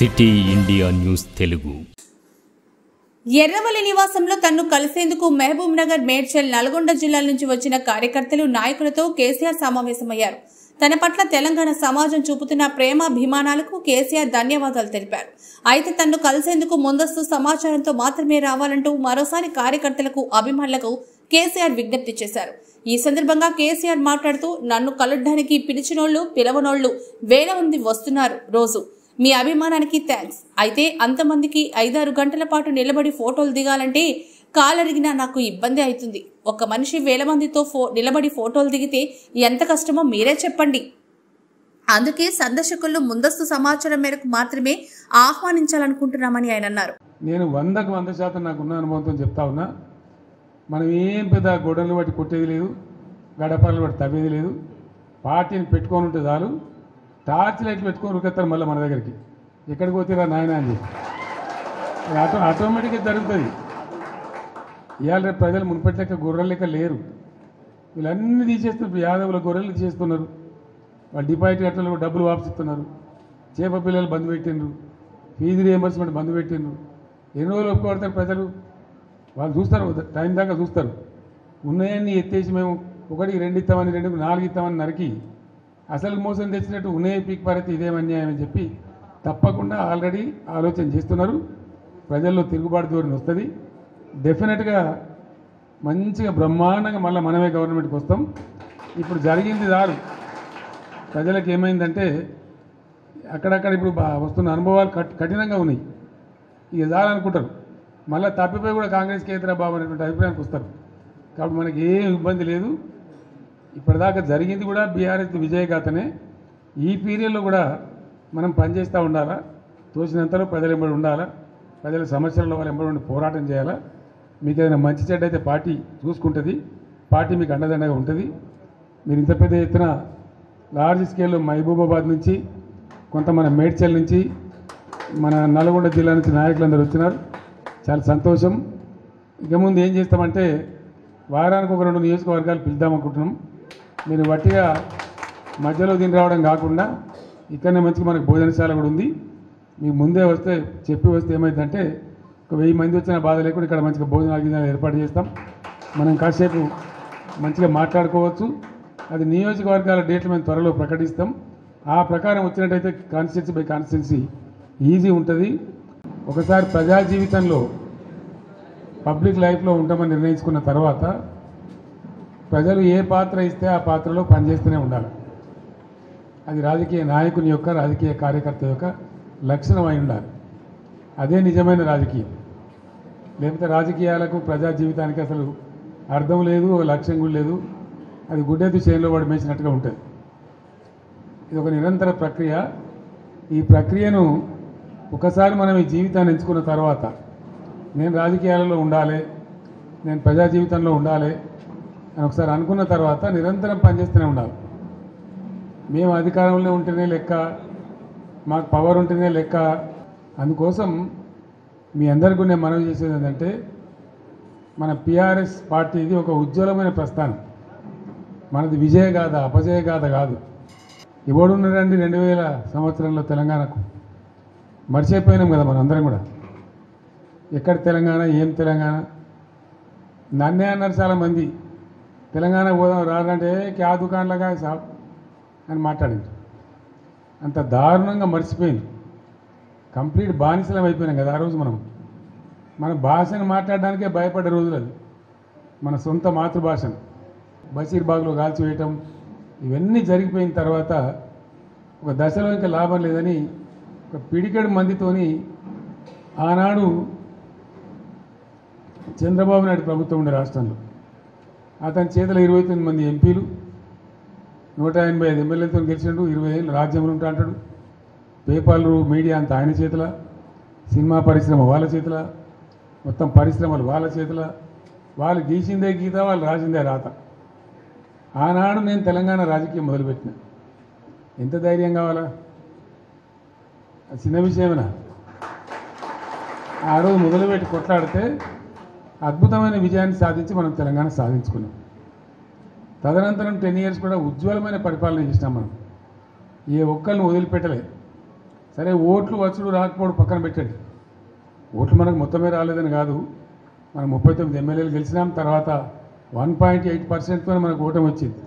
City India news Telugu. Erravalli నివాసంలో తన్ను కలిసేందుకు మహబూబ్ నగర్, మేడ్చల్, నల్గొండ జిల్లాల నుంచి వచ్చిన కార్యకర్తలు, నాయకులతో కేసీఆర్ సమావేశమయ్యారు. తన పట్ల తెలంగాణ సమాజం చూపుతున్న ప్రేమాభిమానాలకు కేసీఆర్ ధన్యవాదాలు తెలిపారు. అయితే తన్ను కలిసేందుకు ముందస్తు సమాచారంతో మాత్రమే రావాలంటూ మరోసారి కార్యకర్తలకు, అభిమానులకు కేసీఆర్ విజ్ఞప్తి చేశారు. ఈ సందర్భంగా కేసీఆర్ మాట్లాడుతూ, నన్ను కలవడానికి పిలిచినోళ్లు, పిలవనోళ్లు వేల మంది వస్తున్నారు. రోజు మీ అభిమానానికి థ్యాంక్స్. అయితే అంతమందికి 5-6 గంటల పాటు నిలబడి ఫోటోలు దిగాలంటే కాలరిగినా నాకు ఇబ్బంది అవుతుంది. ఒక మనిషి వేల మందితో నిలబడి ఫోటోలు దిగితే ఎంత కష్టమో మీరే చెప్పండి. అందుకే సందర్శకులను ముందస్తు సమాచారం మేరకు మాత్రమే ఆహ్వానించాలనుకుంటున్నామని ఆయన అన్నారు. నేను 100% నాకున్న అనుభవంతో చెప్తా ఉన్నా. మనం ఏం పెద్ద గొడవలు బట్టి కొట్టేది లేదు, గడపలు బట్టి తవ్వేది లేదు. పార్టీని పెట్టుకొని ఉంటే చాలు, టార్చ్ లైట్లు పెట్టుకొని ఉరికెత్తారు మళ్ళీ మన దగ్గరికి. ఎక్కడికి పోతారా నాయన అని చెప్పి ఆటోమేటిక్గా జరుగుతుంది. ఇవాళ రేపు ప్రజలు మునుపటి లెక్క గొర్రెల లెక్క లేరు. వీళ్ళన్నీ తీసేస్తున్నారు. యాదవుల గొర్రెలు తీసేస్తున్నారు. వాళ్ళు డిపాజిట్ కట్టలు డబ్బులు వాపసిస్తున్నారు. చేప పిల్లలు బంద్ పెట్టిండ్రు. ఫీజు రియంబర్స్మెంట్ బంద్ పెట్టిండ్రు. ఎన్ని రోజులు ఒప్పుకోబడతారు ప్రజలు? వాళ్ళు చూస్తారు, టైం దాకా చూస్తారు. ఉన్నాయన్నీ ఎత్తేసి మేము 1, 2 ఇస్తామని, 2, 4 ఇస్తామని నరికి అసలు మోసం తెచ్చినట్టు ఉన్నాయే పీక్ పారైతే ఇదేం అన్యాయం అని చెప్పి తప్పకుండా ఆల్రెడీ ఆలోచన చేస్తున్నారు. ప్రజల్లో తిరుగుబాటు ధోరణి వస్తుంది. డెఫినెట్గా మంచిగా బ్రహ్మాండంగా మళ్ళీ మనమే గవర్నమెంట్కి వస్తాం. ఇప్పుడు జరిగింది చాలు. ప్రజలకు ఏమైందంటే అక్కడక్కడ ఇప్పుడు వస్తున్న అనుభవాలు కఠినంగా ఉన్నాయి. ఇక చాలనుకుంటారు. మళ్ళీ తప్పిపోయి కూడా కాంగ్రెస్కి ఏతరా బాబు అనేటువంటి అభిప్రాయానికి వస్తారు. కాబట్టి మనకి ఏం ఇబ్బంది లేదు. ఇప్పటిదాకా జరిగింది కూడా బీఆర్ఎస్ విజయగాథనే. ఈ పీరియడ్లో కూడా మనం పనిచేస్తూ ఉండాలా, తోచినంతలో ప్రజలు ఎంబడి ఉండాలా, ప్రజల సమస్యల్లో వాళ్ళు ఎంబడి ఉండి పోరాటం చేయాలా. మీకు ఏదైనా మంచి చెడ్డ అయితే పార్టీ చూసుకుంటుంది, పార్టీ మీకు అండదండగా ఉంటుంది. మీరు ఇంత పెద్ద ఎత్తున లార్జ్ స్కేల్లో మహబూబాబాద్ నుంచి, కొంత మన మేడ్చల్ నుంచి, మన నల్గొండ జిల్లా నుంచి నాయకులందరూ వచ్చినారు. చాలా సంతోషం. ఇక ముందు ఏం చేస్తామంటే వారానికి 1-2 నియోజకవర్గాలు పిలుద్దామనుకుంటున్నాం. మీరు వట్టిగా మధ్యలో దీన్ని రావడం కాకుండా ఇక్కడనే మంచిగా మనకు భోజనశాల కూడా ఉంది. మీకు ముందే వస్తే చెప్పి వస్తే ఏమైందంటే 1000 మంది వచ్చిన బాధ లేకుండా ఇక్కడ మంచిగా భోజనాలు ఏర్పాటు చేస్తాం. మనం కాసేపు మంచిగా మాట్లాడుకోవచ్చు. అది నియోజకవర్గాల డేట్లు మేము త్వరలో ప్రకటిస్తాం. ఆ ప్రకారం వచ్చినట్టయితే కాన్స్టిట్యున్సీ బై కాన్స్టిట్యున్సీ ఈజీ ఉంటుంది. ఒకసారి ప్రజా జీవితంలో పబ్లిక్ లైఫ్లో ఉంటామని నిర్ణయించుకున్న తర్వాత ప్రజలు ఏ పాత్ర ఇస్తే ఆ పాత్రలో పనిచేస్తూనే ఉండాలి. అది రాజకీయ నాయకుని యొక్క, రాజకీయ కార్యకర్త యొక్క లక్షణం అయి ఉండాలి. అదే నిజమైన రాజకీయం. లేకపోతే రాజకీయాలకు, ప్రజా జీవితానికి అసలు అర్థం లేదు, ఒక లక్ష్యం కూడా లేదు. అది గుడ్డెద్దు చేనులో పడి మేసినట్టుగా ఉంటుంది. ఇది ఒక నిరంతర ప్రక్రియ. ఈ ప్రక్రియను ఒకసారి మనం ఈ జీవితాన్ని ఎంచుకున్న తర్వాత, నేను రాజకీయాలలో ఉండాలి, నేను ప్రజా జీవితంలో ఉండాలి అని ఒకసారి అనుకున్న తర్వాత నిరంతరం పనిచేస్తూనే ఉండాలి. మేము అధికారంలో ఉంటేనే లెక్క, మాకు పవర్ ఉంటేనే లెక్క. అందుకోసం మీ అందరికీ నేను మనవి చేసేది ఏంటంటే, మన పిఆర్ఎస్ పార్టీది ఒక ఉజ్వలమైన ప్రస్థానం. మనది విజయగాథ, అపజయగాథ కాదు. ఎవడున్నారండి 2000 సంవత్సరంలో తెలంగాణకు? మర్చిపోయినాం కదా మనం అందరం కూడా. ఎక్కడ తెలంగాణ, ఏం తెలంగాణ? నన్నే అన్నారు చాలామంది, తెలంగాణ పోదాం రాదంటే క్యా దుకాణంలాగా సాబ్ అని మాట్లాడింది. అంత దారుణంగా మర్చిపోయింది. కంప్లీట్ బానిసలం అయిపోయినాం కదా ఆ రోజు. మన భాషను మాట్లాడడానికే భయపడ్డ రోజులు అది. మన సొంత మాతృభాషను బషీర్బాగ్లో కాల్చివేయటం ఇవన్నీ జరిగిపోయిన తర్వాత ఒక దశలో ఇంకా లాభం లేదని ఒక పిడికెడు మందితోని ఆనాడు చంద్రబాబు నాయుడు ప్రభుత్వం ఉండే రాష్ట్రంలో అతని చేతిలో 29 మంది ఎంపీలు, 185 ఎమ్మెల్యేలతో గెలిచిండు. 20 ఏళ్ళు రాజ్యంలో ఉంటా అంటాడు. పేపర్లు, మీడియా అంతా ఆయన చేతిలో, సినిమా పరిశ్రమ వాళ్ళ చేతిలో, మొత్తం పరిశ్రమలు వాళ్ళ చేతిలో. వాళ్ళు గీసిందే గీత, వాళ్ళు రాసిందే రాత. ఆనాడు నేను తెలంగాణ రాజకీయం మొదలుపెట్టిన. ఎంత ధైర్యం కావాలా? చిన్న విషయమేనా? ఆ రోజు మొదలుపెట్టి కొట్లాడితే అద్భుతమైన విజయాన్ని సాధించి మనం తెలంగాణ సాధించుకున్నాం. తదనంతరం 10 years కూడా ఉజ్వలమైన పరిపాలన చేసినాం. మనం ఏ ఒక్కరిని వదిలిపెట్టలే. సరే ఓట్లు వచ్చుడు రాకపోవడం పక్కన పెట్టండి. ఓట్లు మనకు మొత్తమే రాలేదని కాదు, మనం 39 ఎమ్మెల్యేలు గెలిచినాం. తర్వాత 1.8%తో మనకు ఓటమి వచ్చింది.